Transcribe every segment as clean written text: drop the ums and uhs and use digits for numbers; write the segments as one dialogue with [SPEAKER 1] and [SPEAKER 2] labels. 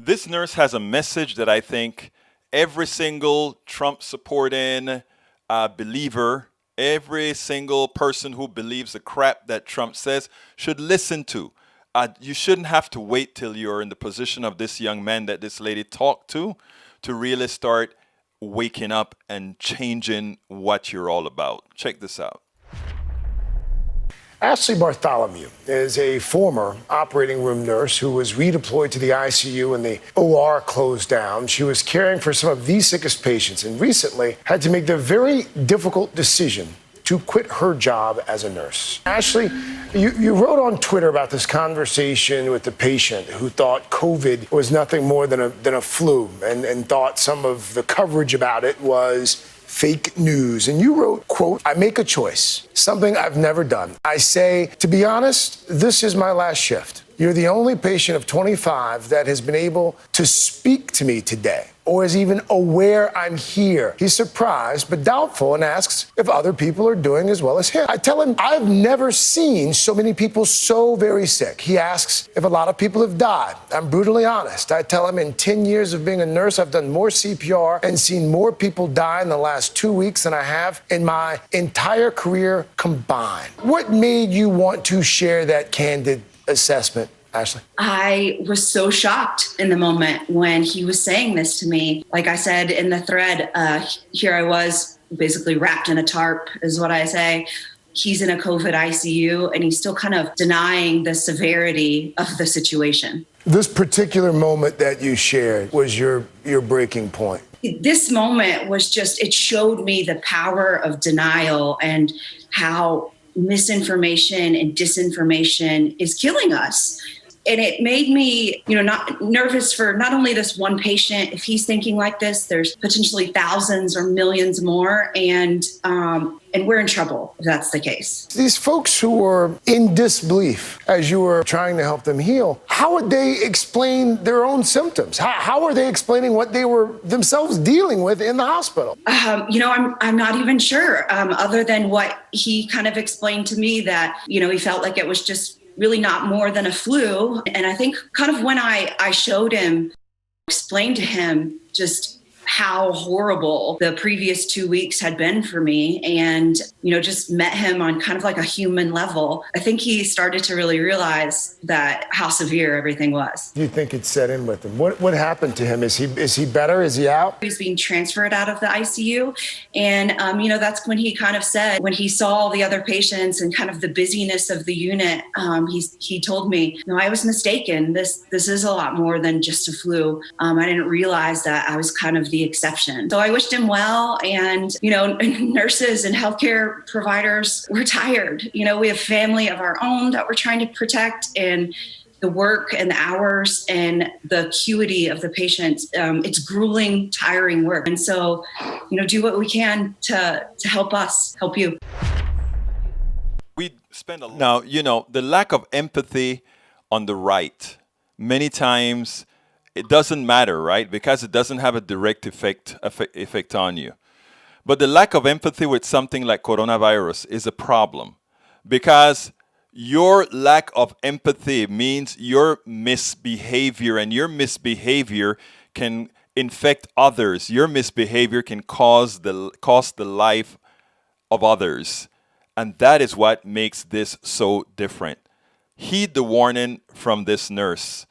[SPEAKER 1] This nurse has a message that I think every single Trump supporting believer, every single person who believes the crap that Trump says should listen to. You shouldn't have to wait till you're in the position of this young man that this lady talked to really start waking up and changing what you're all about. Check this out.
[SPEAKER 2] Ashley Bartholomew is a former operating room nurse who was redeployed to the ICU when the OR closed down. She was caring for some of the sickest patients and recently had to make the very difficult decision to quit her job as a nurse. Ashley, you wrote on Twitter about this conversation with the patient who thought COVID was nothing more than a flu and thought some of the coverage about it was fake news. And you wrote, quote, "I make a choice, something I've never done. I say, to be honest, this is my last shift. You're the only patient of 25 that has been able to speak to me today or is even aware I'm here." He's surprised but doubtful and asks if other people are doing as well as him. I tell him, I've never seen so many people so very sick. He asks if a lot of people have died. I'm brutally honest. I tell him in 10 years of being a nurse, I've done more CPR and seen more people die in the last 2 weeks than I have in my entire career combined. What made you want to share that candid assessment, Ashley?
[SPEAKER 3] I was so shocked in the moment when he was saying this to me. Like I said in the thread, here I was basically wrapped in a tarp, is what I say. He's in a COVID ICU and he's still kind of denying the severity of the situation.
[SPEAKER 2] This particular moment that you shared was your breaking point.
[SPEAKER 3] This moment was just, it showed me the power of denial and how misinformation and disinformation is killing us. And it made me, not nervous for not only this one patient. If he's thinking like this, there's potentially thousands or millions more, and we're in trouble if that's the case.
[SPEAKER 2] These folks who were in disbelief as you were trying to help them heal, how would they explain their own symptoms? How are they explaining what they were themselves dealing with in the hospital?
[SPEAKER 3] I'm not even sure, other than what he kind of explained to me, that, he felt like it was just really not more than a flu. And I think kind of when I showed him, explained to him just how horrible the previous 2 weeks had been for me, and, just met him on kind of like a human level, I think he started to really realize that how severe everything was.
[SPEAKER 2] Do you think it set in with him? What happened to him? Is he better? Is he out?
[SPEAKER 3] He's being transferred out of the ICU. And, that's when he kind of said, when he saw the other patients and kind of the busyness of the unit, he told me, I was mistaken. This is a lot more than just a flu. I didn't realize that I was kind of the exception. So I wished him well. And, nurses and healthcare providers, we're tired. We have family of our own that we're trying to protect, and the work and the hours and the acuity of the patients, it's grueling, tiring work. And so, do what we can to help us help you.
[SPEAKER 1] We spend now, the lack of empathy on the right, many times it doesn't matter, right? Because it doesn't have a direct effect on you. But the lack of empathy with something like coronavirus is a problem, because your lack of empathy means your misbehavior, and your misbehavior can infect others. Your misbehavior can cost the life of others. And that is what makes this so different. Heed the warning from this nurse.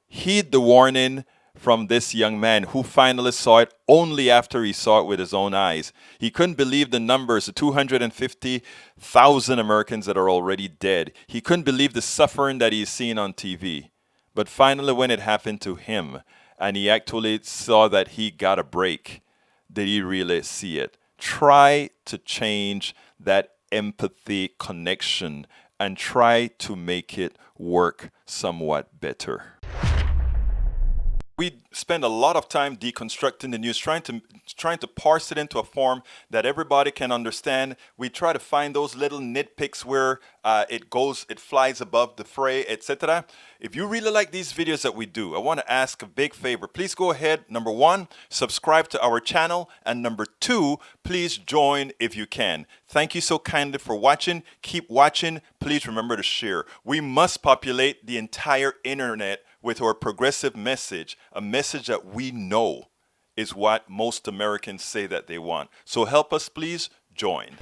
[SPEAKER 1] Heed the warning from this young man who finally saw it only after he saw it with his own eyes. He couldn't believe the numbers, the 250,000 Americans that are already dead. He couldn't believe the suffering that he's seen on TV. But finally, when it happened to him, and he actually saw that he got a break, did he really see it? Try to change that empathy connection and try to make it work somewhat better. We spend a lot of time deconstructing the news, trying to parse it into a form that everybody can understand. We try to find those little nitpicks where it flies above the fray, etc. If you really like these videos that we do, I want to ask a big favor. Please go ahead. Number one, subscribe to our channel. And number two, please join if you can. Thank you so kindly for watching. Keep watching. Please remember to share. We must populate the entire internet with our progressive message, a message that we know is what most Americans say that they want. So help us, please join.